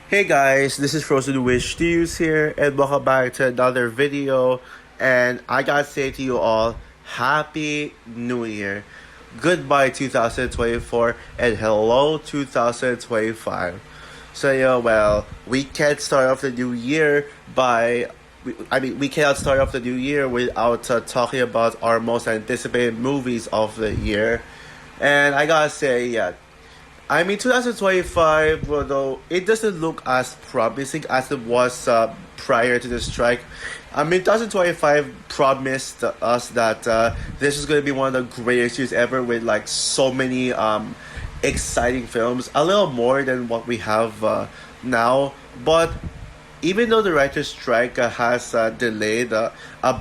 Hey guys, this is Frozen Wish Stews here, and welcome back to another video. And I gotta say to you all, Happy New Year. Goodbye 2024, and hello 2025. So yeah, well, we can't start off the new year by. We cannot start off the new year without talking about our most anticipated movies of the year. And I gotta say, yeah, 2025, though, it doesn't look as promising as it was prior to the strike. 2025 promised us that this is going to be one of the greatest years ever with like so many exciting films, a little more than what we have now. But even though the writer's strike has delayed a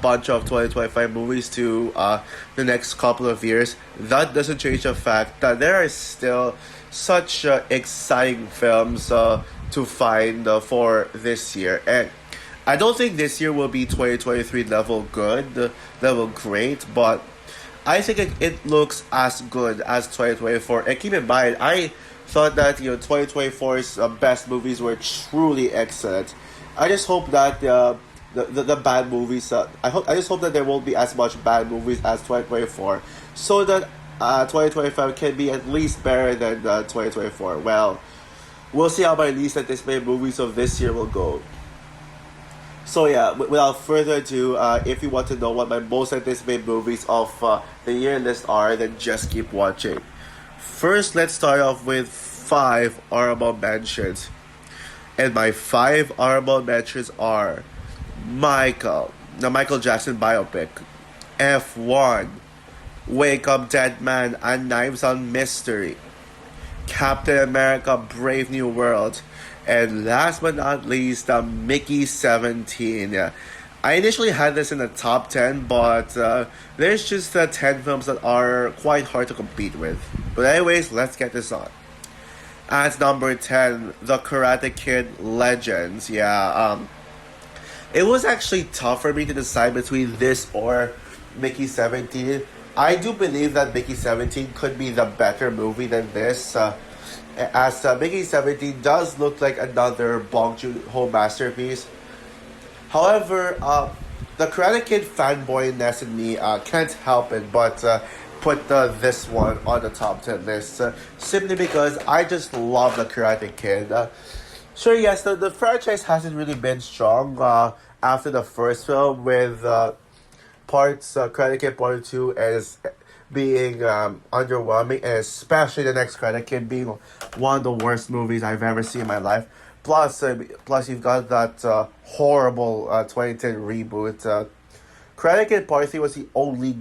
bunch of 2025 movies to the next couple of years, that doesn't change the fact that there are still such exciting films to find for this year. And I don't think this year will be 2023 level good, level great, but I think it looks as good as 2024. And keep in mind, I thought that 2024's best movies were truly excellent. I just hope that the bad movies. I just hope that there won't be as much bad movies as 2024, so that 2025 can be at least better than 2024. Well, we'll see how my least anticipated movies of this year will go. So yeah, without further ado, if you want to know what my most anticipated movies of the year list are, then just keep watching. First, let's start off with five honorable mentions. And my five honorable mentions are the Michael Jackson biopic, F1, Wake Up Dead Man and Knives on Mystery, Captain America Brave New World, and last but not least, the Mickey 17. Yeah. I initially had this in the top 10, but there's just 10 films that are quite hard to compete with. But anyways, let's get this on. At number 10, The Karate Kid Legends. Yeah, it was actually tough for me to decide between this or Mickey 17. I do believe that Mickey 17 could be the better movie than this, as Mickey 17 does look like another Bong Joon-ho masterpiece. However, the Karate Kid fanboyness in me can't help it but put this one on the top 10 list, simply because I just love the Karate Kid. Sure, yes, the franchise hasn't really been strong after the first film, with Karate Kid Part 2 as being underwhelming, and especially the next Karate Kid being one of the worst movies I've ever seen in my life. Plus you've got that horrible 2010 reboot. Karate Kid Part 3 was the only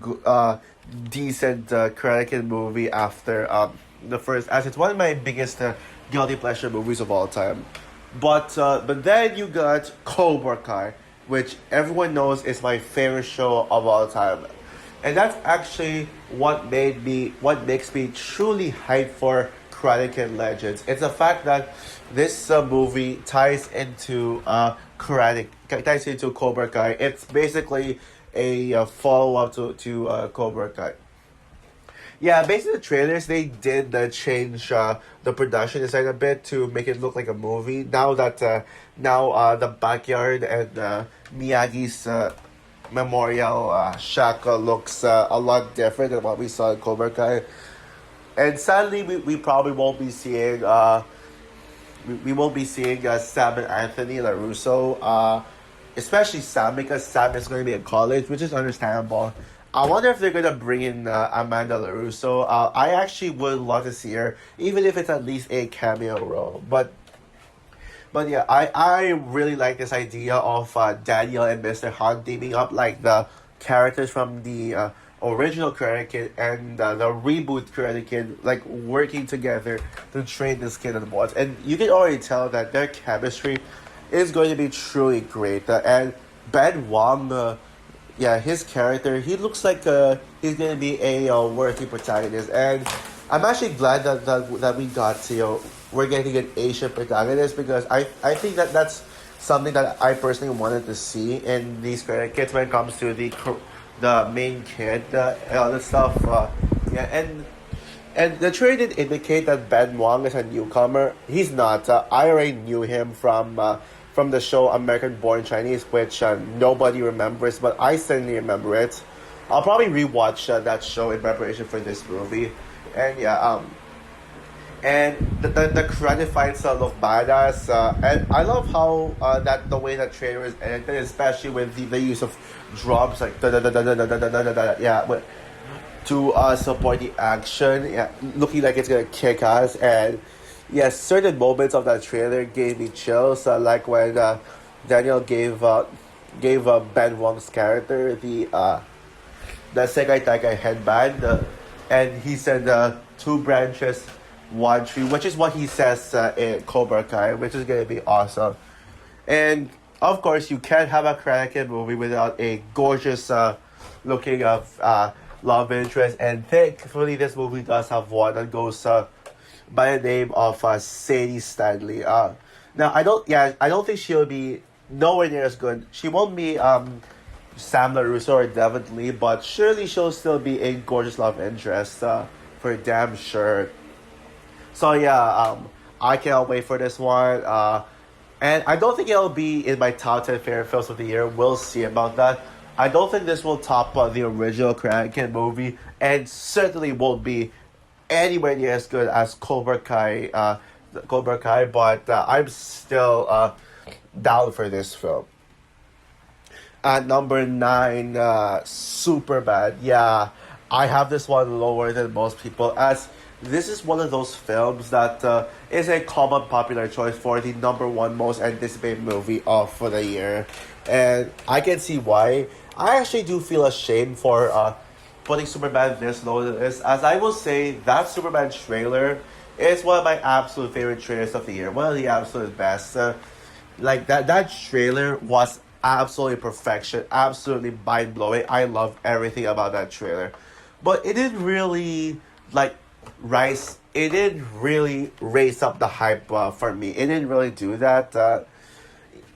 decent Karate Kid movie after the first, as it's one of my biggest guilty pleasure movies of all time. But then you got Cobra Kai, which everyone knows is my favorite show of all time, and that's actually what makes me truly hyped for Karate Kid Legends. It's the fact that this movie ties into Cobra Kai. It's basically a follow up to Cobra Kai. Yeah, based on the trailers, they did change the production design a bit to make it look like a movie. Now that the backyard and Miyagi's memorial shack looks a lot different than what we saw in Cobra Kai. And sadly, we probably won't be seeing we won't be seeing Sam and Anthony LaRusso, especially Sam, because Sam is going to be in college, which is understandable. I wonder if they're gonna bring in Amanda LaRusso. I actually would love to see her, even if it's at least a cameo role. But yeah, I really like this idea of Daniel and Mr. Han teaming up like the characters from the original Karate Kid and the reboot Karate Kid, like working together to train this kid on boards. And you can already tell that their chemistry is going to be truly great. And Ben Wong. Yeah, his character, he looks like he's gonna be a worthy protagonist, and I'm actually glad that we got we're getting an Asian protagonist, because I think that's something that I personally wanted to see in these kids when it comes to the main kid and all this stuff. Yeah, and And the trailer did indicate that Ben Wong is a newcomer. He's not. I already knew him from the show American Born Chinese, which nobody remembers, but I certainly remember it. I'll probably rewatch that show in preparation for this movie. And yeah, and the credit fights look badass. And I love how that the way that trailer is edited, especially with the use of drums like da da da da da da da da da da. Yeah, but to support the action, yeah, looking like it's gonna kick ass. And yes, certain moments of that trailer gave me chills, like when Daniel gave Ben Wong's character the Segai Taikai headband, and he said two branches, one tree, which is what he says in Cobra Kai, which is gonna be awesome. And of course, you can't have a Karate Kid movie without a gorgeous looking of love interest. And thankfully, this movie does have one that goes by the name of Sadie Stanley. Now I don't think she'll be nowhere near as good. She won't be Sam LaRusso or Devon Lee, but surely she'll still be a gorgeous love interest for damn sure. So yeah, I cannot wait for this one. And I don't think it'll be in my top 10 favorite films of the year. We'll see about that. I don't think this will top the original Karate Kid movie, and certainly won't be anywhere near as good as Cobra Kai. But I'm still down for this film. At number 9, Superbad. Yeah, I have this one lower than most people, as this is one of those films that is a common popular choice for the number one most anticipated movie of for the year. And I can see why. I actually do feel ashamed for putting Superman this low than this, as I will say that Superman trailer is one of my absolute favorite trailers of the year. One of the absolute best. Like that trailer was absolutely perfection, absolutely mind blowing. I love everything about that trailer, but it didn't really like rise. It didn't really raise up the hype for me. It didn't really do that.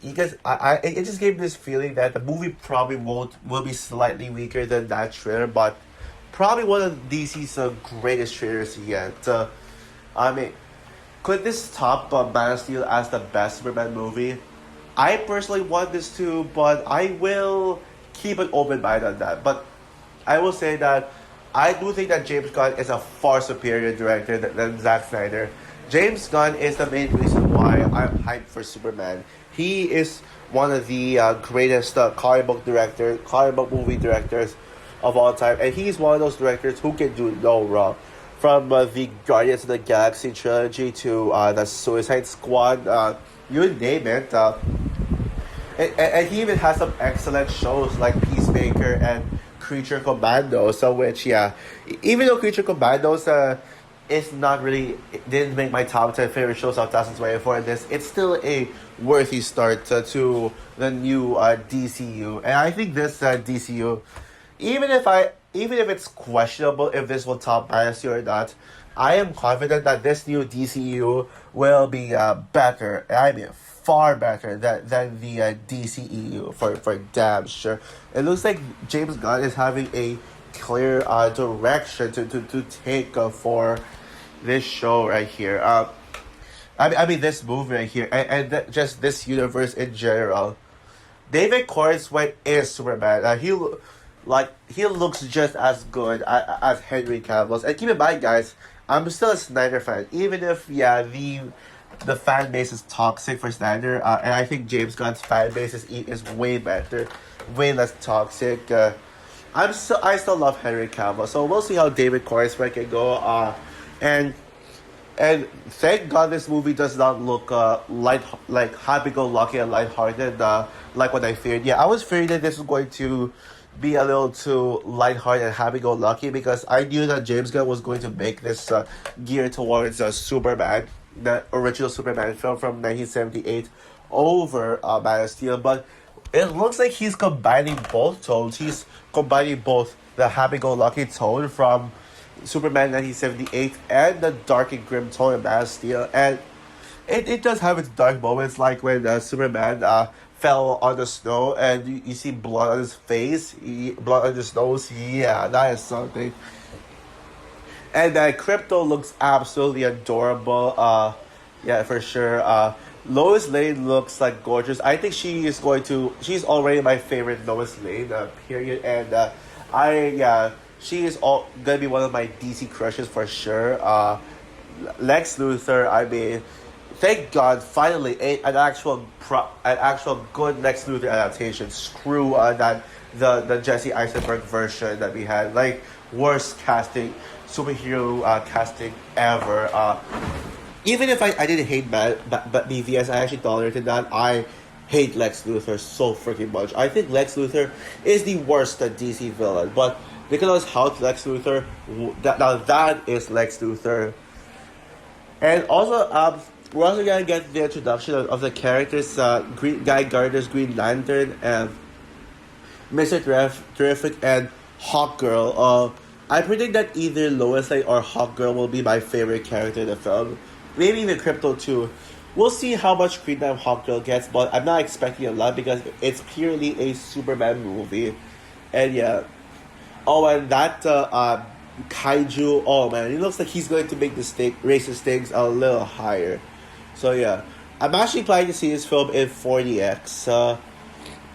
Because it just gave me this feeling that the movie probably will be slightly weaker than that trailer, but probably one of DC's greatest trailers yet. I mean, could this top Man of Steel as the best Superman movie? I personally want this to, but I will keep an open mind on that. But I will say that I do think that James Gunn is a far superior director than Zack Snyder. James Gunn is the main reason why I'm hyped for Superman. He is one of the greatest comic book movie directors of all time, and he's one of those directors who can do no wrong. From the Guardians of the Galaxy trilogy to the Suicide Squad, you name it. And he even has some excellent shows like Peacemaker and Creature Commandos. So which, yeah, even though Creature Commandos it's not really, it didn't make my top 10 favorite shows of 2024 it's still a worthy start to the new DCU. And I think this DCU, even if it's questionable if this will top Dynasty or not, I am confident that this new DCU will be better. I mean, far better than the DCEU for damn sure. It looks like James Gunn is having a clear direction to take for this show right here. I mean this movie right here, and just this universe in general. David Corenswet is Superman. He looks just as good as Henry Cavill. And keep in mind, guys, I'm still a Snyder fan, even if the fan base is toxic for Snyder. And I think James Gunn's fan base is way better, way less toxic. I still love Henry Cavill, so we'll see how David Corenswet can go. And thank God this movie does not look like happy-go-lucky and lighthearted like what I feared. Yeah, I was fearing that this was going to be a little too lighthearted and happy-go-lucky, because I knew that James Gunn was going to make this geared towards Superman, the original Superman film from 1978, over Man of Steel. But it looks like he's combining both tones. He's combining both the happy-go-lucky tone from Superman 1978 and the dark and grim tone of Man of Steel. And it does have its dark moments, like when Superman fell on the snow and you see blood on his face, blood on his nose. Yeah, that is something. And Crypto looks absolutely adorable. Yeah, for sure. Lois Lane looks like gorgeous. I think she's already my favorite Lois Lane, period. And she is gonna be one of my DC crushes for sure. Lex Luthor, I mean, thank God, finally an actual good Lex Luthor adaptation. Screw the Jesse Eisenberg version that we had. Like, worst superhero casting ever. Even if I didn't hate but BVS, I actually tolerated that. I hate Lex Luthor so freaking much. I think Lex Luthor is the worst DC villain, but Nicholas Hoult Lex Luthor, that is Lex Luthor. And also, we're also gonna get the introduction of the characters, Guy Gardner's Green Lantern, and Mr. Terrific, and Hawkgirl. I predict that either Lois Lane or Hawkgirl will be my favorite character in the film. Maybe even Crypto too. We'll see how much screen time Hawkgirl gets, but I'm not expecting a lot because it's purely a Superman movie. And yeah. Oh, and that Kaiju, oh man, it looks like he's going to make raise the stakes a little higher. So yeah. I'm actually planning to see this film in 40x.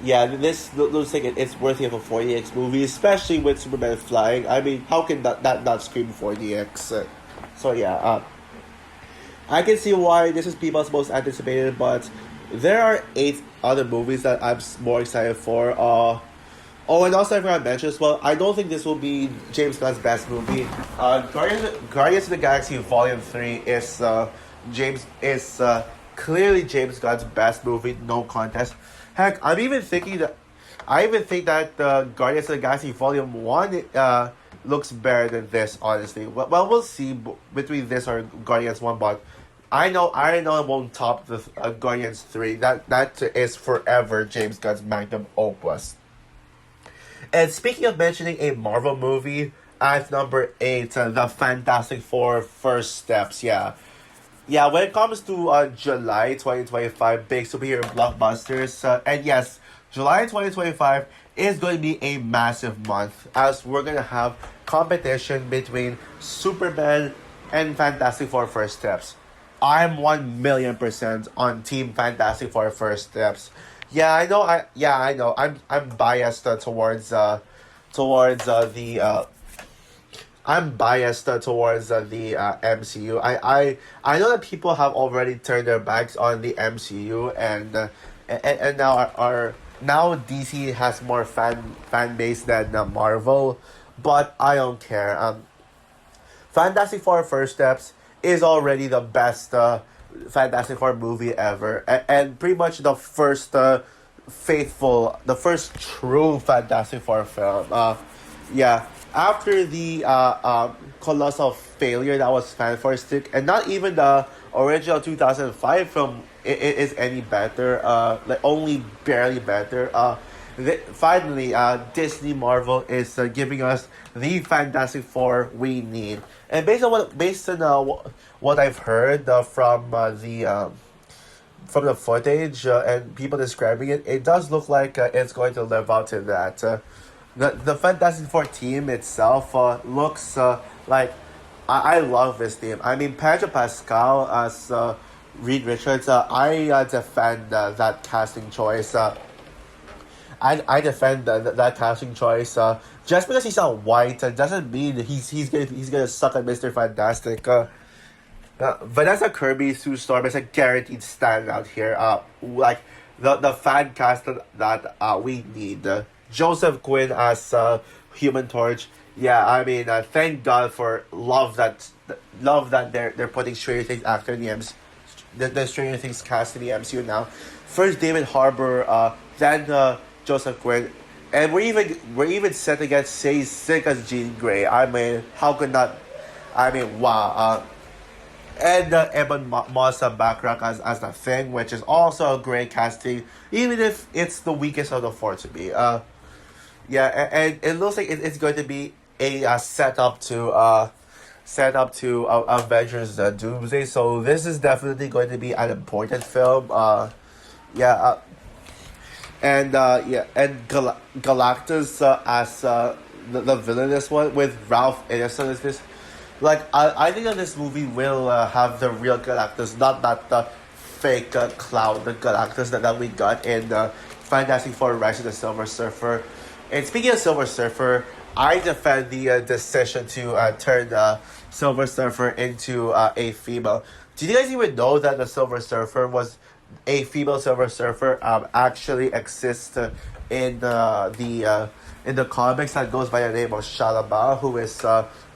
Yeah, this looks like it's worthy of a 40x movie, especially with Superman flying. I mean, how can that not scream 40x? So yeah, I can see why this is people's most anticipated, but there are 8 other movies that I'm more excited for. Oh, and also I forgot to mention as well, I don't think this will be James Gunn's best movie. Guardians of the Galaxy Volume 3 is clearly James Gunn's best movie, no contest. Heck, I even think that Guardians of the Galaxy Volume 1 looks better than this, honestly. Well, we'll see between this or Guardians 1, but I know it won't top the Guardians 3. That is forever James Gunn's magnum opus. And speaking of mentioning a Marvel movie, at number 8, The Fantastic Four First Steps, yeah. Yeah, when it comes to July 2025, big superhero blockbusters, and yes, July 2025 is going to be a massive month as we're going to have competition between Superman and Fantastic Four First Steps. I'm 1,000,000% on Team Fantastic Four First Steps. Yeah, I know. I'm biased towards the MCU. I know that people have already turned their backs on the MCU, and now DC has more fan base than Marvel, but I don't care. Fantastic Four First Steps is already the best Fantastic Four movie ever, and pretty much the first the first true Fantastic Four film. Yeah, after the colossal failure that was Fantastic, and not even the original 2005 film is any better. Like only barely better. Finally, Disney Marvel is giving us the Fantastic Four we need, and based on what I've heard from the footage and people describing it, it does look like it's going to live up to that. The Fantastic Four team itself looks like I love this team. I mean, Pedro Pascal as Reed Richards. I defend that casting choice. I defend that casting choice. Just because he's not white doesn't mean he's gonna suck at Mr. Fantastic. Vanessa Kirby, Sue Storm is a guaranteed standout here. Like the fan cast that we need. Joseph Quinn as Human Torch. Yeah, I mean, thank God for love that they're putting Stranger Things actor in the Stranger Things cast in the MCU now. First David Harbour, then Joseph Quinn, and we're even set to get Say Sick as Jean Grey. I mean, how could not? I mean, wow. And Evan Mossa Backrack as the Thing, which is also a great casting, even if it's the weakest of the four to be. Yeah, and it looks like it's going to be a setup to Avengers Doomsday. So this is definitely going to be an important film. Yeah, and Galactus as the villainous one with Ralph Ineson is this. Like I think that this movie will have the real Galactus, not that fake cloud the Galactus that we got in Fantastic Four: Rise of the Silver Surfer. And speaking of Silver Surfer, I defend the decision to turn Silver Surfer into a female. Did you guys even know that the Silver Surfer was a female Silver Surfer actually exists in the comics that goes by the name of Shalaba, who is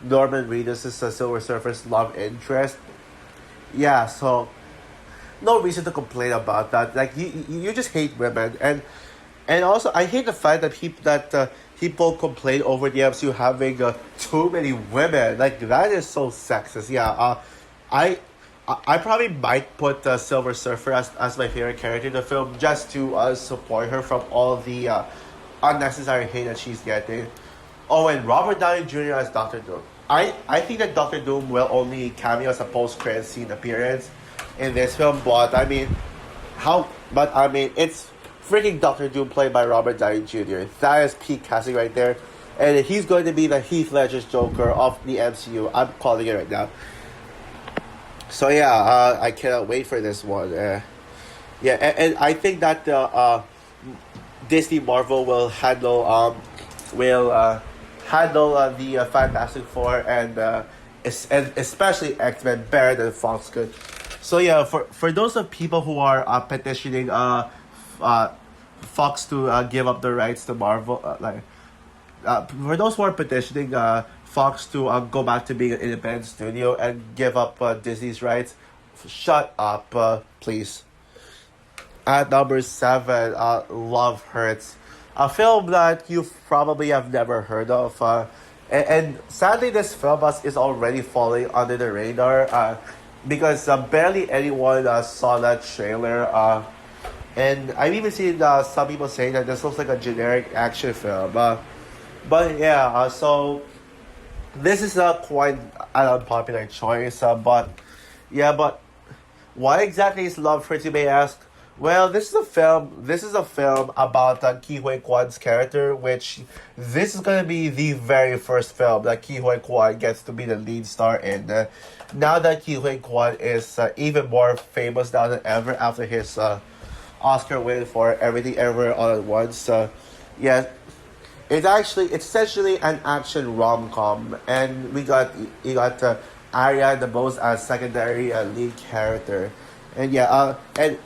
Norman Reedus' Silver Surfer's love interest. Yeah, so no reason to complain about that. Like you just hate women, and also I hate the fact that people complain over the MCU having too many women. Like that is so sexist. Yeah, I. I probably might put Silver Surfer as my favorite character in the film just to support her from all the unnecessary hate that she's getting. Oh, and Robert Downey Jr. as Doctor Doom. I think that Doctor Doom will only cameo as a post-credit scene appearance in this film, but I mean, it's freaking Doctor Doom played by Robert Downey Jr. That is peak casting right there. And he's going to be the Heath Ledger's Joker of the MCU. I'm calling it right now. So yeah, I cannot wait for this one. Yeah, and I think that Disney Marvel will handle the Fantastic Four and especially X-Men better than Fox could. So yeah, for those of people who are petitioning Fox to give up the rights to Marvel, for those who are petitioning Fox to go back to being an independent studio and give up Disney's rights, shut up, please. At number 7, Love Hurts, a film that you probably have never heard of, and sadly this film is already falling under the radar because barely anyone saw that trailer. And I've even seen some people saying that this looks like a generic action film. But yeah, so this is quite an unpopular choice. But what exactly is Love Hurts, you may ask? Well, this is a film. This is a film about Ke Huy Quan's character, which this is gonna be the very first film that Ke Huy Quan gets to be the lead star in. Now that Ke Huy Quan is even more famous now than ever after his Oscar win for Everything Everywhere All at Once. Yeah, it's essentially an action rom-com, and you got Arya DeBose as secondary lead character, and and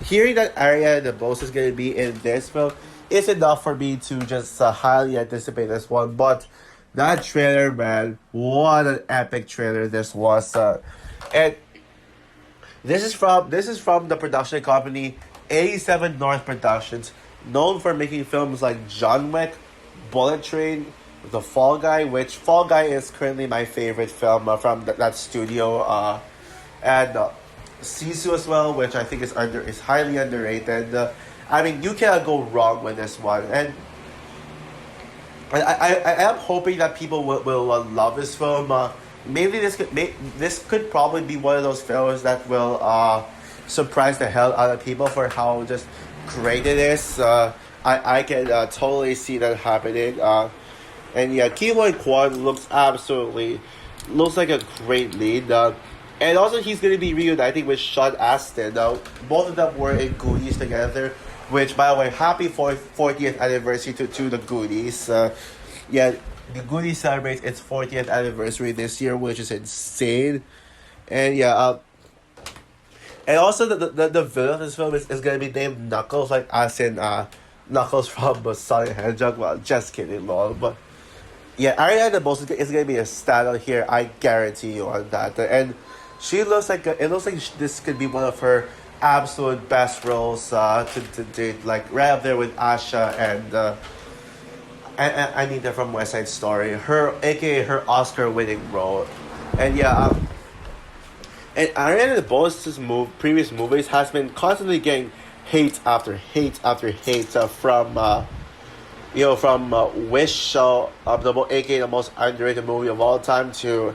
hearing that Arya DeBose is gonna be in this film is enough for me to just highly anticipate this one. But that trailer, man, what an epic trailer this was, and this is from the production company 87 North Productions, known for making films like John Wick, Bullet Train, The Fall Guy, which Fall Guy is currently my favorite film from that studio, and Sisu as well, which I think is highly underrated. I mean, you cannot go wrong with this one, and I am hoping that people will love this film. Maybe this could probably be one of those films that will surprise the hell out of people for how just great it is. I can totally see that happening. And yeah, Ke Huy Quan looks like a great lead. And also he's going to be reuniting with Sean Astin. Both of them were in Goonies together, which, by the way, happy 40th anniversary to the Goonies. The Goonies celebrates its 40th anniversary this year, which is insane. And and also the villain of this film is going to be named Knuckles, like as in Knuckles from Sonic the Hedgehog. Well, just kidding, lol. But yeah, Ariana DeBose is going to be a standout here. I guarantee you on that. And it looks like this could be one of her absolute best roles to date, like right up there with Asha and Anita from West Side Story. AKA her Oscar-winning role, and and Ariana DeBose's previous movies has been constantly getting hate after hate after hate from Wish, aka the most underrated movie of all time, to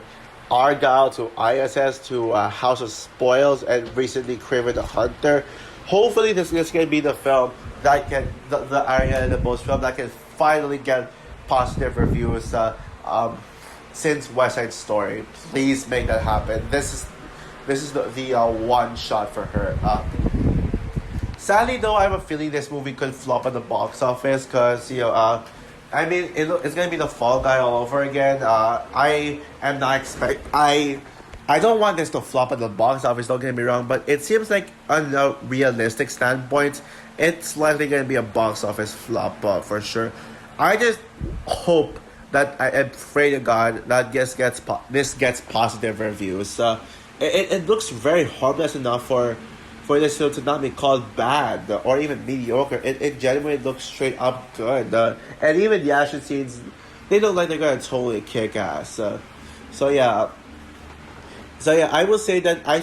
Argyle, to ISS, to House of Spoils, and recently Kraven the Hunter. Hopefully this is going to be the film that the Ariana DeBose film that can finally get positive reviews. since West Side Story. Please make that happen. This is the one shot for her. Sadly, though, I have a feeling this movie could flop at the box office because I mean, it's gonna be the Fall Guy all over again. I am not expect I don't want this to flop at the box office. Don't get me wrong, but it seems like on a realistic standpoint, it's likely gonna be a box office flop for sure. I just hope that I pray to God that this gets positive reviews. It looks very harmless enough for this film to not be called bad or even mediocre. It genuinely looks straight up good. And even the action scenes, they look like they're gonna totally kick ass. So yeah. So yeah, I will say that I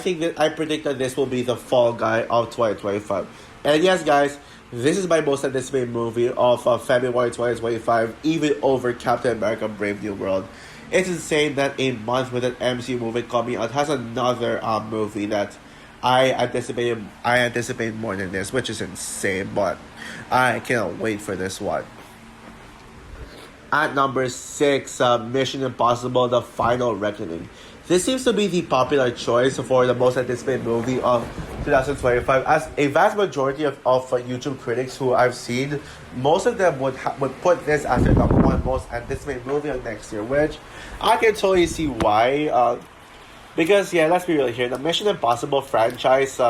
predict that this will be the Fall Guy of 2025. And yes, guys, this is my most anticipated movie of February 2025, even over Captain America: Brave New World. It's insane that a month with an MCU movie coming out has another movie that I anticipate more than this, which is insane. But I cannot wait for this one. At number six, Mission Impossible: The Final Reckoning. This seems to be the popular choice for the most anticipated movie of 2025. As a vast majority of YouTube critics who I've seen, most of them would put this as their number one most anticipated movie of next year, which I can totally see why. Because yeah, let's be real here. The Mission Impossible franchise,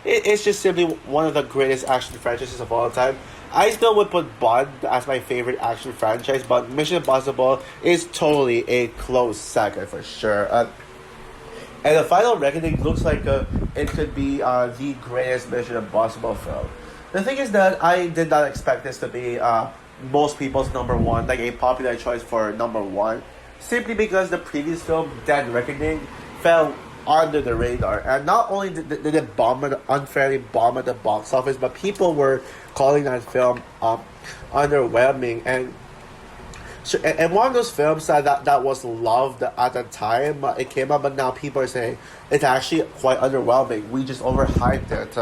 it's just simply one of the greatest action franchises of all time. I still would put Bond as my favorite action franchise, but Mission Impossible is totally a close second for sure. And The Final Reckoning looks like it could be the greatest Mission Impossible film. The thing is that I did not expect this to be most people's number one, like a popular choice for number one, simply because the previous film, Dead Reckoning, fell under the radar. And not only did it unfairly bomb at the box office, but people were calling that film underwhelming. And one of those films that was loved at the time it came out, but now people are saying it's actually quite underwhelming. We just overhyped it.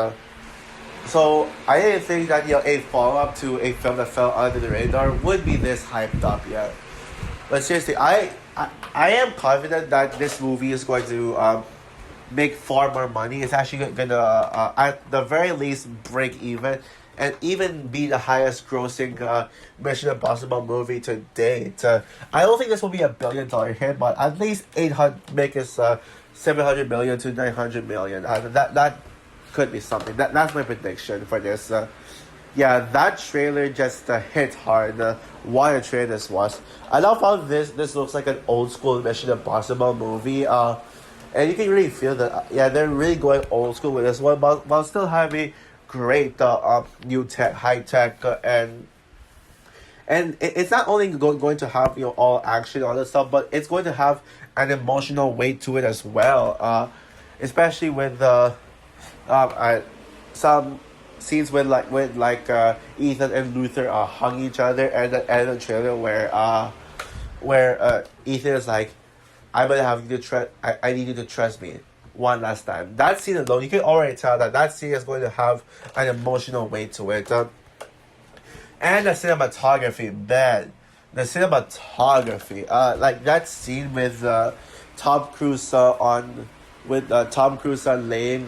So I didn't think that a follow-up to a film that fell under the radar would be this hyped up yet. But seriously, I am confident that this movie is going to make far more money. It's actually gonna at the very least break even and even be the highest grossing Mission Impossible movie to date. I don't think this will be $1 billion hit, but at least 800 make us 700 million to 900 million. That could be something. That's my prediction for this. Yeah, that trailer just hit hard. What a trailer this was. I love how this looks like an old school Mission Impossible movie. And you can really feel that. Yeah, they're really going old school with this one, but while still having great new tech, high tech, and it's not only going to have all action all that stuff, but it's going to have an emotional weight to it as well. Especially with some scenes with Ethan and Luther hug each other, and the end of the trailer where Ethan is like, I'm gonna have you to trust. I need you to trust me one last time. That scene alone, you can already tell that scene is going to have an emotional weight to it. And the cinematography, man, the cinematography, like that scene with Tom Cruise Tom Cruise laying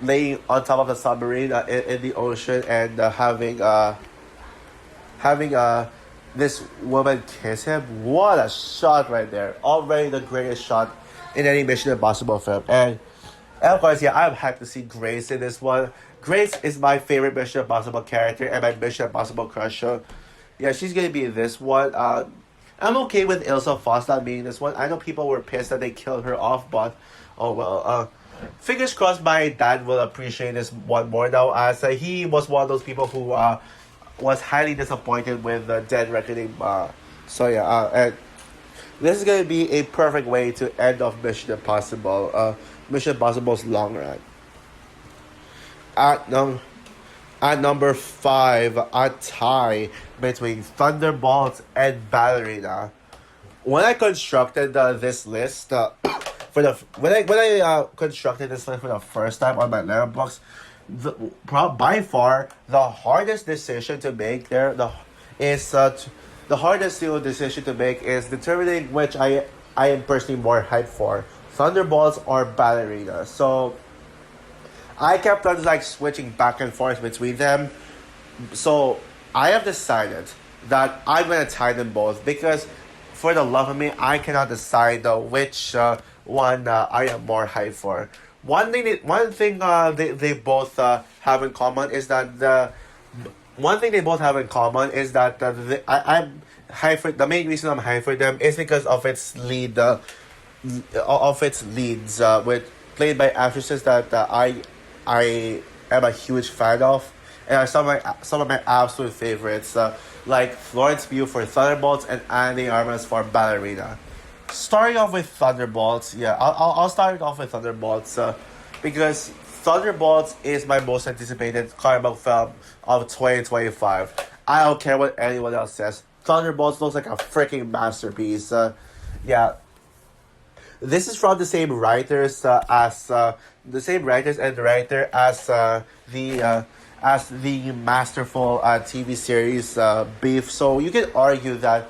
laying on top of the submarine in the ocean and having this woman kiss him. What a shot right there. Already the greatest shot in any Mission Impossible film. And of course, yeah, I'm hyped to see Grace in this one. Grace is my favorite Mission Impossible character and my Mission Impossible crush. So yeah, she's gonna be in this one. I'm okay with Ilsa Foss not being in this one. I know people were pissed that they killed her off, but oh well. Fingers crossed my dad will appreciate this one more now, as he was one of those people who was highly disappointed with the Dead Reckoning. So yeah, and this is gonna be a perfect way to end off Mission Impossible. Mission Impossible's long run. At number 5, a tie between Thunderbolts and Ballerina. When I constructed this list when I constructed this list for the first time on my Letterboxd, by far the hardest decision to make is the the hardest decision to make is determining which I am personally more hyped for, Thunderbolts or Ballerina. So I kept on like switching back and forth between them. So I have decided that I'm gonna tie them both because, for the love of me, I cannot decide which one I am more hyped for. One thing they both have in common is that one thing they both have in common is that I'm hyped for the main reason I'm hyped for them is because of its leads with played by actresses that I am a huge fan of, and are some of my absolute favorites, like Florence Pugh for Thunderbolts and Anna de Armas for Ballerina. Starting off with Thunderbolts, yeah, I'll start off with Thunderbolts because Thunderbolts is my most anticipated comic book film of 2025. I don't care what anyone else says. Thunderbolts looks like a freaking masterpiece. Yeah, this is from the same writers as the same writers and director as the masterful TV series Beef. So you can argue that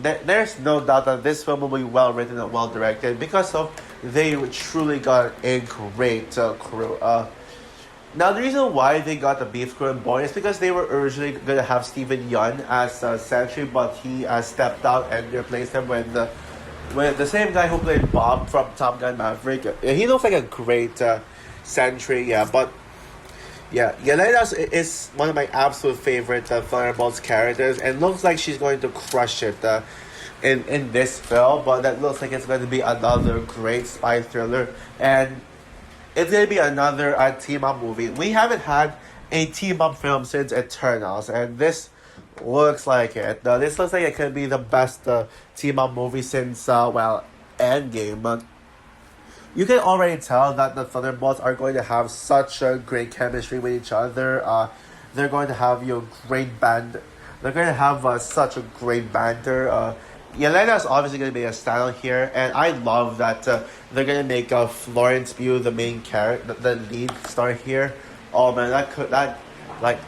there's no doubt that this film will be well written and well directed because of they truly got a great crew. Now the reason why they got the Beef crew on board is because they were originally gonna have Steven Yeun as Sentry, but he stepped out and replaced him with the same guy who played Bob from Top Gun Maverick. He looks like a great Sentry, yeah, but yeah, Yelena is one of my absolute favorite Thunderbolts characters, and looks like she's going to crush it in this film. But that looks like it's going to be another great spy thriller, and it's going to be another team up movie. We haven't had a team up film since Eternals, and this looks like it. This looks like it could be the best team up movie since Endgame. You can already tell that the Thunderbolts are going to have such a great chemistry with each other. They're going to have great band. They're going to have such a great banter. Yelena is obviously going to be a standout here, and I love that they're going to make Florence Pugh the main character, the lead star here. Oh man,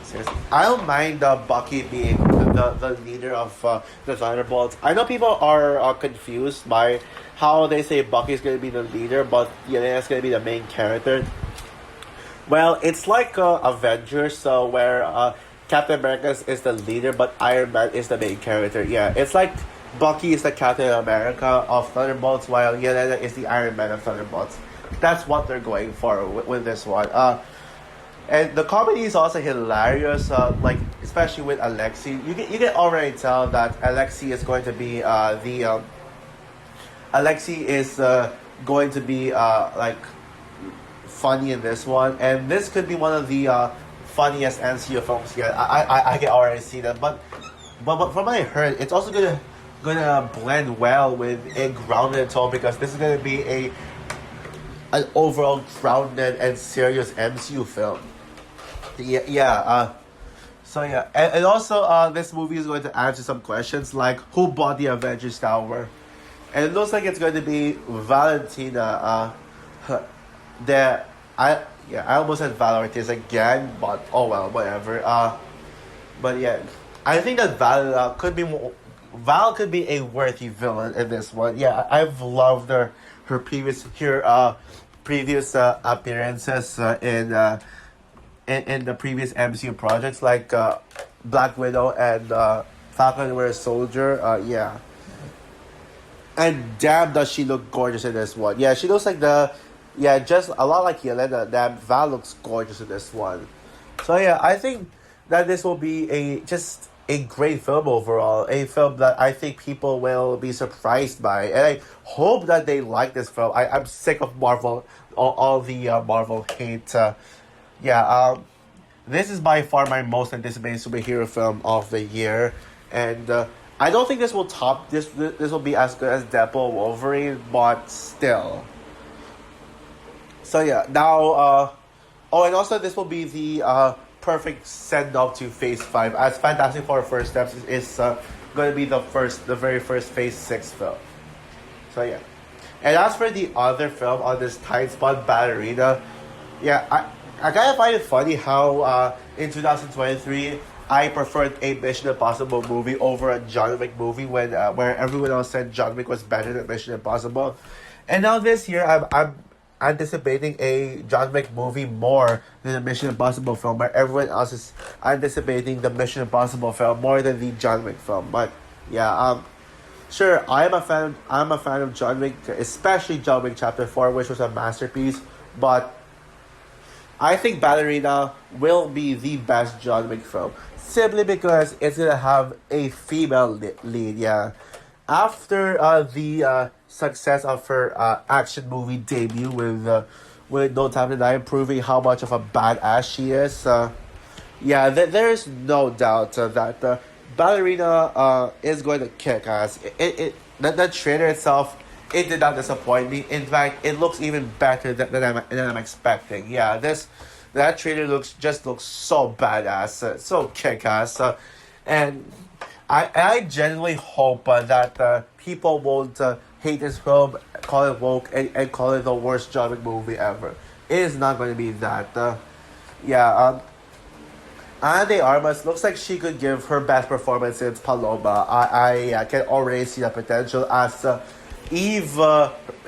seriously, I don't mind Bucky being the leader of the Thunderbolts. I know people are confused by how they say Bucky's going to be the leader, but Yelena's going to be the main character. Well, it's like Avengers, where Captain America is the leader, but Iron Man is the main character. Yeah, it's like Bucky is the Captain America of Thunderbolts, while Yelena is the Iron Man of Thunderbolts. That's what they're going for with this one. And the comedy is also hilarious, especially with Alexei. You can already tell that Alexei is going to be funny in this one, and this could be one of the funniest MCU films yet. I can already see that, but from what I heard, it's also gonna blend well with a grounded tone because this is gonna be an overall grounded and serious MCU film. And also this movie is going to answer some questions like who bought the Avengers Tower, and it looks like it's going to be Valentina. I almost said Valortis again, but oh well, whatever. But yeah, I think that Val could be a worthy villain in this one. Yeah, I've loved her previous appearances in the previous MCU projects like Black Widow and Falcon and Winter Soldier. Yeah. And damn, does she look gorgeous in this one. Yeah, she looks like just a lot like Yelena. Damn, Val looks gorgeous in this one. So yeah, I think that this will be a great film overall. A film that I think people will be surprised by. And I hope that they like this film. I'm sick of Marvel, all the Marvel hate. This is by far my most anticipated superhero film of the year. And I don't think this will top this will be as good as Deadpool Wolverine, but still. So yeah, now and also this will be the perfect send off to Phase 5, as Fantastic Four First Steps is going to be the very first Phase 6 film. So yeah. And as for the other film on this tight spot, Ballerina, yeah, I kind of find it funny how in 2023 I preferred a Mission Impossible movie over a John Wick movie when where everyone else said John Wick was better than Mission Impossible. And now this year, I'm anticipating a John Wick movie more than the Mission Impossible film, where everyone else is anticipating the Mission Impossible film more than the John Wick film. But yeah, sure, I'm a fan. I'm a fan of John Wick, especially John Wick Chapter 4, which was a masterpiece. But I think Ballerina will be the best John Wick film simply because it's gonna have a female lead. Yeah, after the success of her action movie debut with No Time to Die, proving how much of a badass she is. Yeah, there's no doubt that Ballerina is going to kick ass. The trailer itself, it did not disappoint me. In fact, it looks even better than I'm expecting. Yeah, that trailer looks so badass, so kick ass, and I genuinely hope that people won't hate this film, call it woke, and call it the worst John Wick movie ever. It is not going to be that. Yeah, Ana de Armas looks like she could give her best performance since Paloma. I can already see the potential as Eve,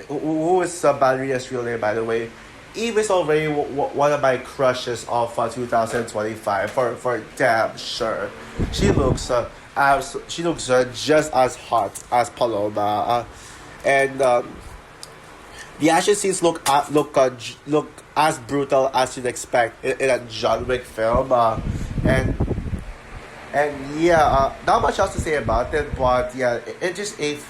who is Ballerina's real name, by the way. Eve is already one of my crushes of 2025 for damn sure. She looks just as hot as Paloma, and the action scenes look as brutal as you'd expect in a John Wick film, and yeah, not much else to say about it, but yeah, it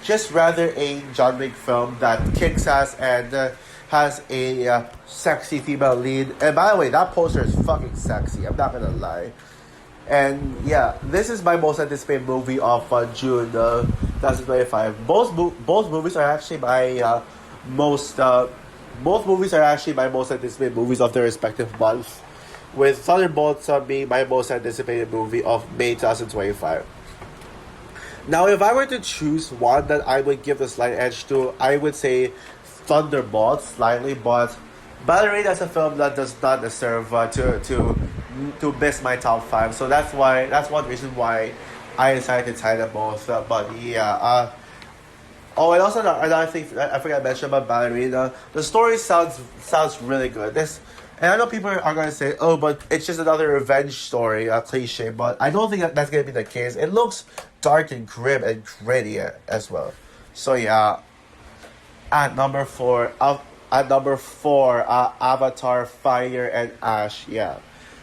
just rather a John Wick film that kicks ass and has a sexy female lead. And by the way, that poster is fucking sexy. I'm not gonna lie. And yeah, this is my most anticipated movie of June 2025. Both movies are actually my most both movies are actually my most anticipated movies of their respective months, with Thunderbolts being my most anticipated movie of May 2025. Now, if I were to choose one that I would give the slight edge to, I would say Thunderbolts slightly, but Ballerina is a film that does not deserve to miss my top five. So that's one reason why I decided to tie them both. But yeah, oh, and also another thing I forgot to mention about Ballerina. The story sounds really good. And I know people are gonna say, "Oh, but it's just another revenge story, a cliche." But I don't think that's gonna be the case. It looks dark and grim and gritty as well. So yeah, at number four, Avatar, Fire and Ash. Yeah,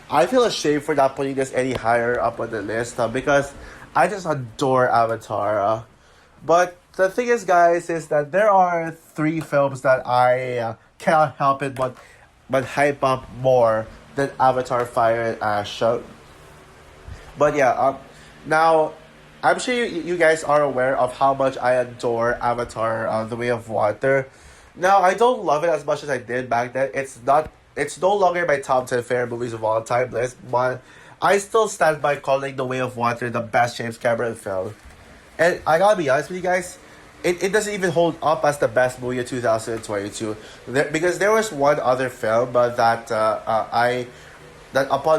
I feel ashamed for not putting this any higher up on the list because I just adore Avatar. But the thing is, guys, is that there are three films that I cannot help it but hype up more than Avatar, Fire and Ash. But yeah, now I'm sure you guys are aware of how much I adore Avatar, The Way of Water. Now I don't love it as much as I did back then. It's no longer my top 10 favorite movies of all time list, but I still stand by calling The Way of Water the best James Cameron film. And I gotta be honest with you guys, it doesn't even hold up as the best movie of 2022. Because there was one other film that upon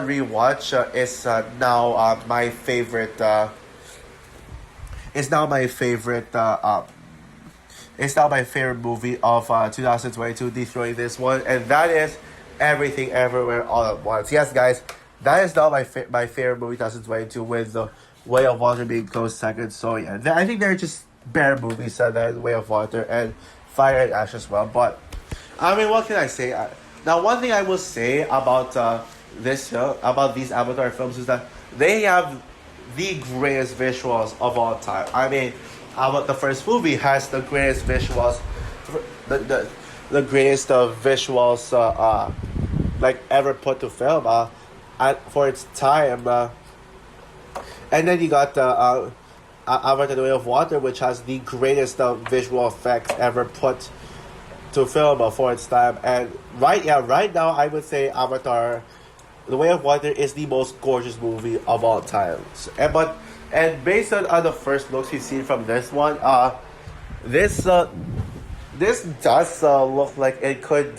rewatch is now my favorite. Is now my favorite. It's now my favorite movie of 2022, destroying this one, and that is Everything Everywhere All at Once. Yes, guys, that is now my favorite movie 2022, with The Way of Water being close second. So yeah, I think they're just better movies than Way of Water and Fire and Ash as well. But I mean, what can I say? Now, one thing I will say about about these Avatar films is that they have the greatest visuals of all time. I mean, the first movie has the greatest visuals, the greatest visuals like ever put to film for its time. And then you got Avatar: The Way of Water, which has the greatest visual effects ever put to film for its time. And right now I would say Avatar: The Way of Water is the most gorgeous movie of all time. And based on the first looks we've seen from this one, this does look like it could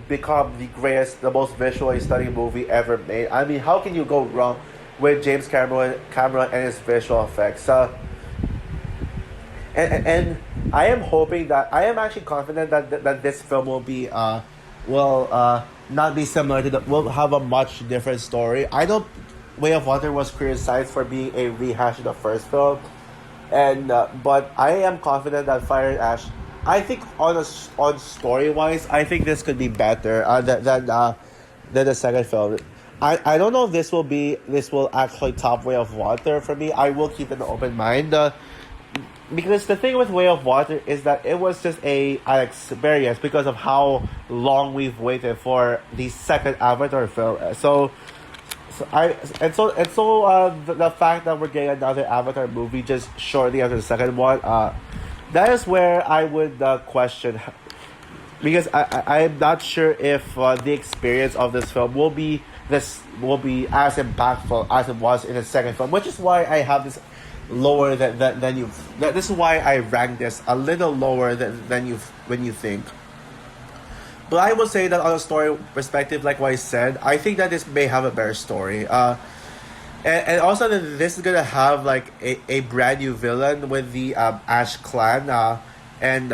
become the most visually stunning movie ever made. I mean, how can you go wrong with James Cameron and his visual effects. And I am hoping that I am actually confident that this film will not be similar to the will have a much different story. I know Way of Water was criticized for being a rehash of the first film, and but I am confident that Fire and Ash. I think on story wise, I think this could be better than the second film. I don't know if this will actually top Way of Water for me. I will keep an open mind. Because the thing with Way of Water is that it was just an experience because of how long we've waited for the second Avatar film. The fact that we're getting another Avatar movie just shortly after the second one, that is where I would question, because I'm not sure if the experience of this film will be as impactful as it was in the second film, which is why I have this lower than you. This is why I rank this a little lower than you when you think. But I will say that on a story perspective, like what I said, I think that this may have a better story. And also that this is gonna have like a brand new villain with the Ash clan. And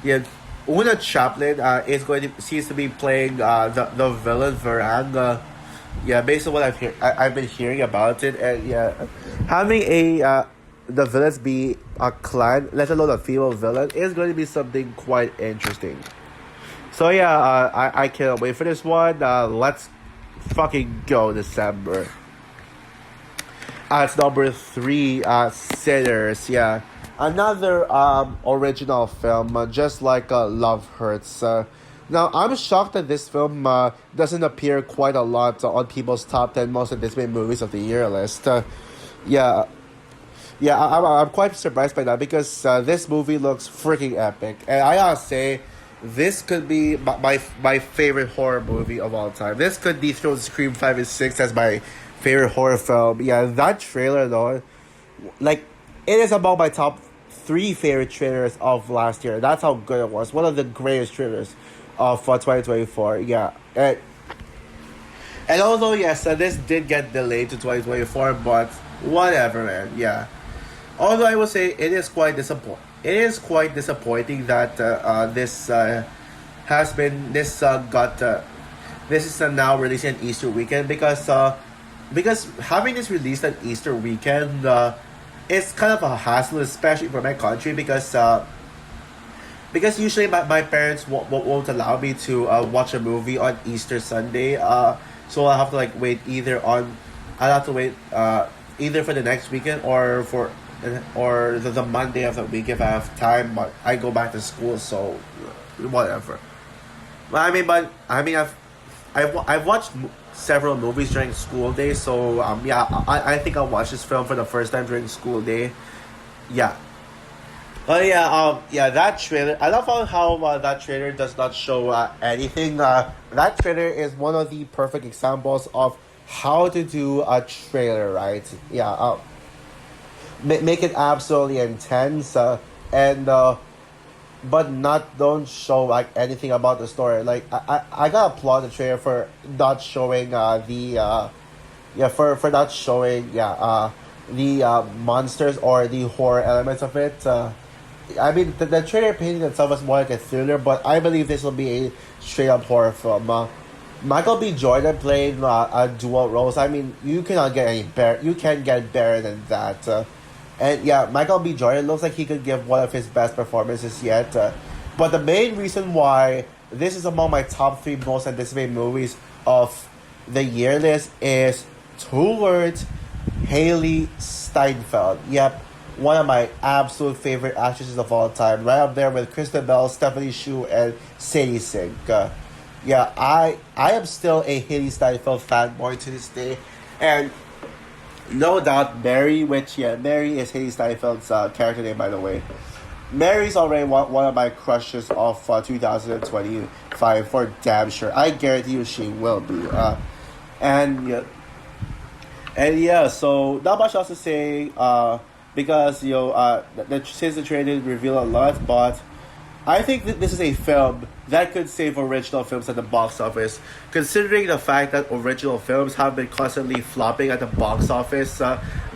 yeah, Una Chaplin is going to seems to be playing the villain Varang. Yeah, based on what I've been hearing about it, and yeah, having the villains be a clan, let alone a female villain, is going to be something quite interesting. So yeah, I can't wait for this one. Let's fucking go, December. It's number three, Sinners. Yeah, another original film, just like Love Hurts. Now, I'm shocked that this film doesn't appear quite a lot on people's top 10 most anticipated movies of the year list. Yeah, I'm quite surprised by that because this movie looks freaking epic. And I gotta say, this could be my favorite horror movie of all time. This could dethrone Scream 5 and 6 as my favorite horror film. Yeah, that trailer though, like, it is among my top three favorite trailers of last year. That's how good it was. One of the greatest trailers of 2024. Yeah. And although, yes, this did get delayed to 2024, but whatever, man. Yeah. Although I will say it is quite disappointing. It is quite disappointing that this has been this got this is now released on Easter weekend because having this released on Easter weekend it's kind of a hassle, especially for my country because usually my parents won't allow me to watch a movie on Easter Sunday. So I'll have to I'll have to wait either for the next weekend or the Monday of the week if I have time. But I go back to school, so whatever. I've watched several movies during school day, so yeah, I think I'll watch this film for the first time during school day. Yeah. But yeah, that trailer. I love how that trailer does not show anything. That trailer is one of the perfect examples of how to do a trailer, right? Yeah, make it absolutely intense, and but don't show like anything about the story. Like I gotta applaud the trailer for not showing for not showing the monsters or the horror elements of it. I mean, the trailer painting itself was more like a thriller, but I believe this will be a straight up horror film. Michael B. Jordan playing a dual roles. I mean, you cannot get any better. You can't get better than that. And yeah, Michael B. Jordan looks like he could give one of his best performances yet. But the main reason why this is among my top three most anticipated movies of the year list is two words: Haley Steinfeld. Yep, one of my absolute favorite actresses of all time, right up there with Kristen Bell, Stephanie Hsu, and Sadie Sink. Yeah, I am still a Haley Steinfeld fanboy to this day, and no doubt Mary, Mary is Haley Steinfeld's character name, by the way. Mary's already one of my crushes of 2025 for damn sure. I guarantee you she will be. And yeah, so not much else to say. Because since the trailer didn't reveal a lot, but I think that this is a film that could save original films at the box office, considering the fact that original films have been constantly flopping at the box office.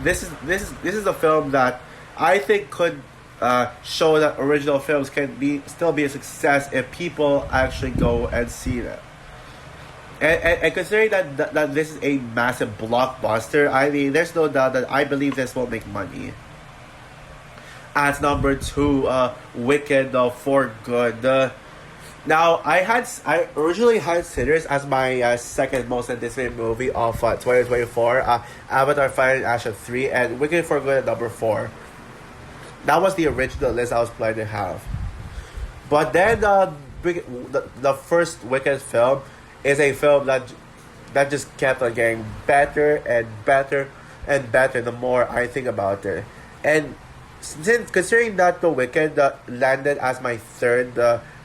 This is a film that I think could show that original films can still be a success if people actually go and see them. And considering that this is a massive blockbuster, I mean, there's no doubt that I believe this will make money. At number two, Wicked for Good. Now, I originally had Sinners as my second most anticipated movie of 2024. Avatar: Fire and Ash at 3, and Wicked for Good at number 4. That was the original list I was planning to have. But then the first Wicked film is a film that just kept on getting better and better and better the more I think about it. And since considering that The Wicked landed as my third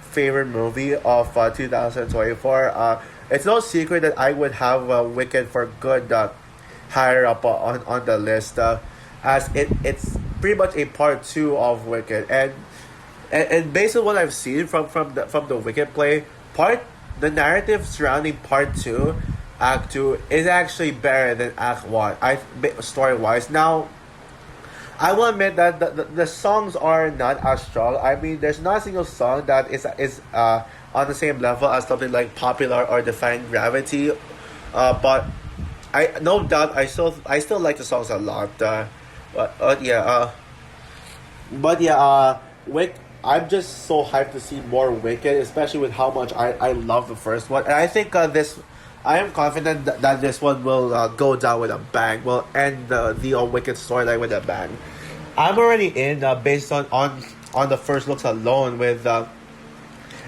favorite movie of 2024, it's no secret that I would have Wicked for Good higher up on the list, as it's pretty much a part two of Wicked, and based on what I've seen from the Wicked play, the narrative surrounding part two, Act two, is actually better than Act one. Story wise. Now, I will admit that the songs are not as strong. I mean, there's not a single song that is on the same level as something like Popular or Defying Gravity. But I no doubt I still like the songs a lot. But yeah, I'm just so hyped to see more Wicked, especially with how much I love the first one. And I think I am confident that this one will go down with a bang. Will end the Wicked storyline with a bang. I'm already in based on the first looks alone, with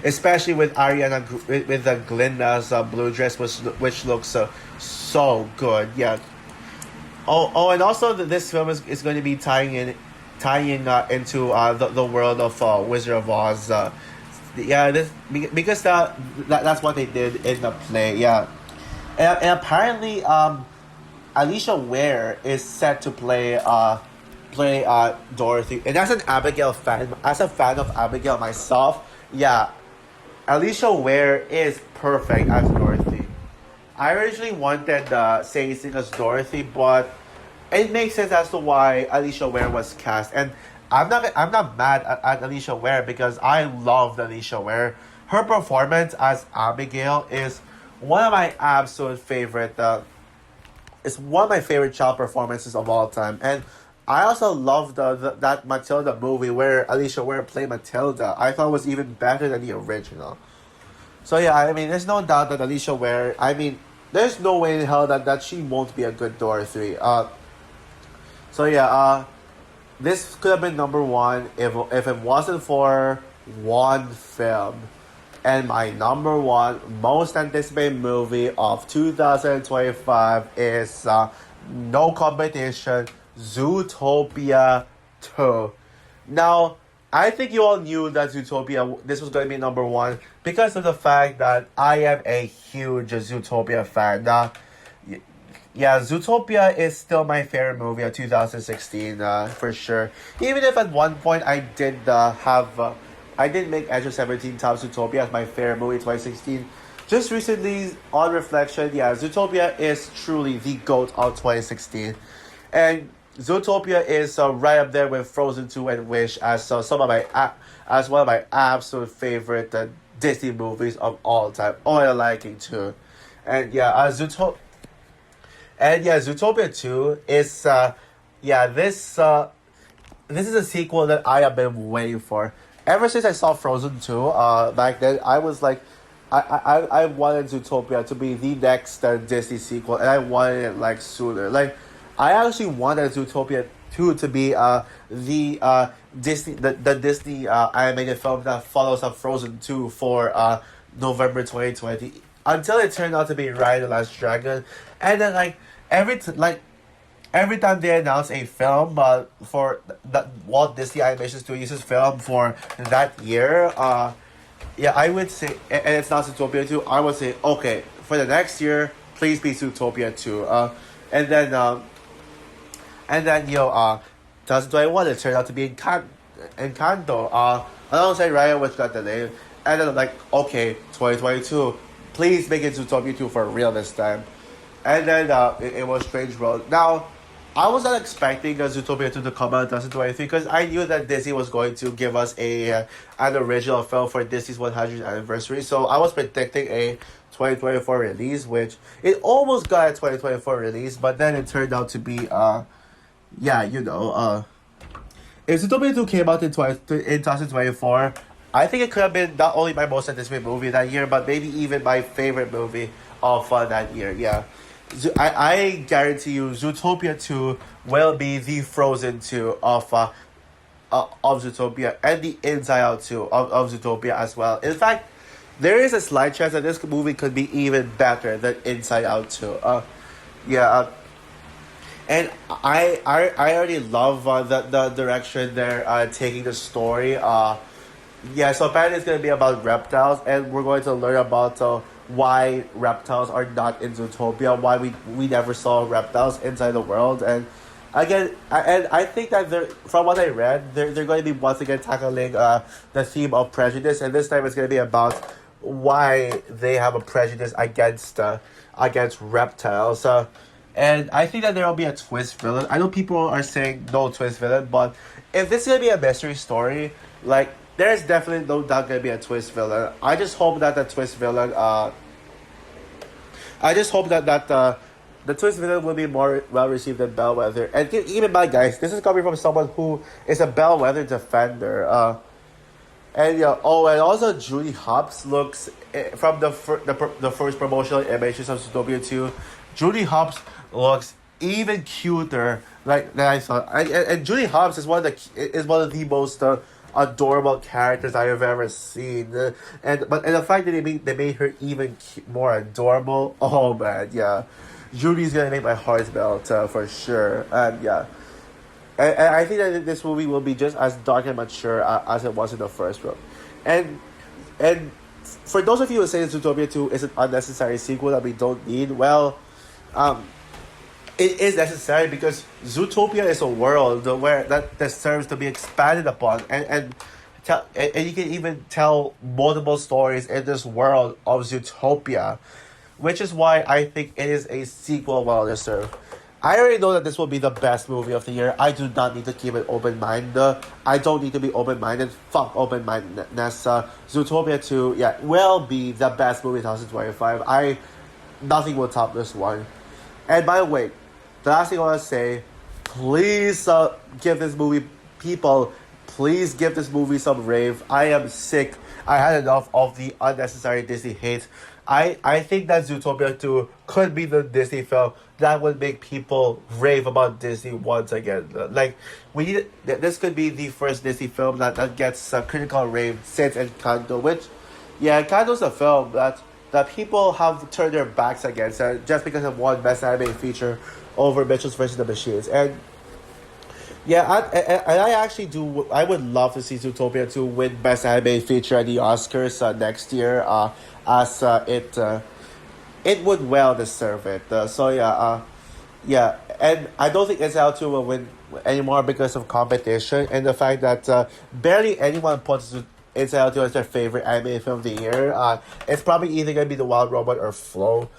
especially with Ariana with Glinda's blue dress, which looks so good. Yeah. And also this film is going to be tying into the world of Wizard of Oz. Because that's what they did in the play. Yeah, and apparently Alicia Ware is set to play Dorothy. And as an Abigail fan, as a fan of Abigail myself, yeah, Alicia Ware is perfect as Dorothy. I originally wanted Sadie Sink as Dorothy, but it makes sense as to why Alicia Ware was cast. And I'm not mad at Alicia Ware, because I loved Alicia Ware. Her performance as Abigail is one of my absolute favorite. It's one of my favorite child performances of all time. And I also loved that Matilda movie where Alicia Ware played Matilda. I thought it was even better than the original. So yeah, I mean, there's no doubt that Alicia Ware. I mean, there's no way in hell that she won't be a good Dorothy. So yeah, this could have been number one if it wasn't for one film. And my number one most anticipated movie of 2025 is no competition, Zootopia 2. Now, I think you all knew that this was going to be number one because of the fact that I am a huge Zootopia fan. Now, yeah, Zootopia is still my favorite movie of 2016, for sure. Even if at one point I did make Edge of 17 top Zootopia as my favorite movie 2016. Just recently, on reflection, yeah, Zootopia is truly the GOAT of 2016. And Zootopia is right up there with Frozen 2 and Wish as as one of my absolute favorite Disney movies of all time. All I liking too. And yeah, Zootopia 2 is this is a sequel that I have been waiting for. Ever since I saw Frozen 2 back then, I was like, I wanted Zootopia to be the next Disney sequel, and I wanted it like sooner. Like, I actually wanted Zootopia 2 to be the Disney animated film that follows up Frozen 2 for November 2020, until it turned out to be Raya the Last Dragon. And then every time they announce a film for that Walt Disney Animation Studios' film for that year, I would say, and it's not Zootopia 2, I would say, okay, for the next year, please be Zootopia 2. And then 2021, it turned out to be Encanto. alongside Raya, which got delayed. And then I'm like, okay, 2022, please make it Zootopia 2 for real this time. And then it was Strange World. Now, I was not expecting Zootopia 2 to come out in 2023 because I knew that Disney was going to give us an original film for Disney's 100th anniversary. So I was predicting a 2024 release, which it almost got a 2024 release, but then it turned out to be, yeah, if Zootopia 2 came out in 2024, I think it could have been not only my most anticipated movie that year, but maybe even my favorite movie of that year. Yeah. I guarantee you, Zootopia 2 will be the Frozen 2 of Zootopia and the Inside Out 2 of Zootopia as well. In fact, there is a slight chance that this movie could be even better than Inside Out 2. Yeah. And I already love the direction they're taking the story. Yeah, so apparently it's going to be about reptiles, and we're going to learn about why reptiles are not in Zootopia, why we never saw reptiles inside the world. And again, I think that from what I read, they're going to be once again tackling the theme of prejudice, and this time it's going to be about why they have a prejudice against reptiles. And I think that there will be a twist villain. I know people are saying no twist villain, but if this is going to be a mystery story, like, there's definitely no doubt going to be a twist villain. I just hope that the twist villain, the twist villain will be more well received than Bellwether. And keep in mind, guys, this is coming from someone who is a Bellwether defender. And yeah, and also Julie Hopps looks from the first promotional images of Zootopia 2. Julie Hopps looks even cuter than I thought. And Julie Hopps is one of the most adorable characters I have ever seen. And the fact that they made her even more adorable. Oh man, yeah. Judy's gonna make my heart melt for sure. And yeah. And I think that this movie will be just as dark and mature as it was in the first one. And for those of you who say Zootopia 2 is an unnecessary sequel that we don't need, well, it is necessary because Zootopia is a world where that deserves to be expanded upon, and you can even tell multiple stories in this world of Zootopia, which is why I think it is a sequel well deserved. I already know that this will be the best movie of the year. I do not need to keep an open mind. I don't need to be open-minded. Fuck open-mindedness. Zootopia 2, yeah, will be the best movie of 2025. Nothing will top this one. And by the way, the last thing I want to say, please give this movie, people, please give this movie some rave. I am sick. I had enough of the unnecessary Disney hate. I think that Zootopia 2 could be the Disney film that would make people rave about Disney once again. Like, this could be the first Disney film that gets critical rave since Encanto, which, yeah, Encanto's a film that people have turned their backs against just because of one Best Animated Feature over Mitchell's vs. the Machines. And yeah, I would love to see Zootopia 2 win Best Animated Feature at the Oscars next year, as it would well deserve it. So yeah, and I don't think Inside Out 2 will win anymore because of competition and the fact that barely anyone puts Inside Out 2 as their favorite animated film of the year. It's probably either going to be The Wild Robot or Flow.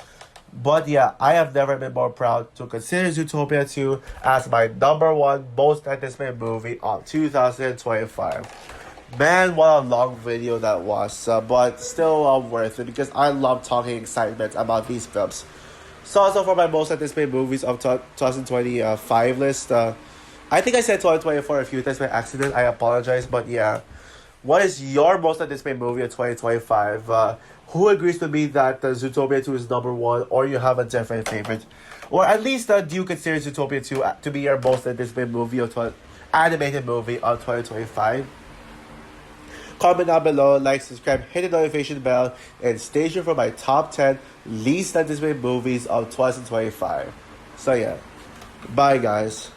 But yeah, I have never been more proud to consider Zootopia 2 as my number one most anticipated movie of 2025. Man, what a long video that was, but still worth it because I love talking excitement about these films. So also for my most anticipated movies of 2025 list, I think I said 2024 a few times by accident. I apologize, but yeah. What is your most anticipated movie of 2025? Who agrees with me that Zootopia 2 is number one, or you have a different favorite? Or at least do you consider Zootopia 2 to be your most anticipated movie of animated movie of 2025? Comment down below, like, subscribe, hit the notification bell, and stay tuned for my top 10 least anticipated movies of 2025. So yeah, bye guys.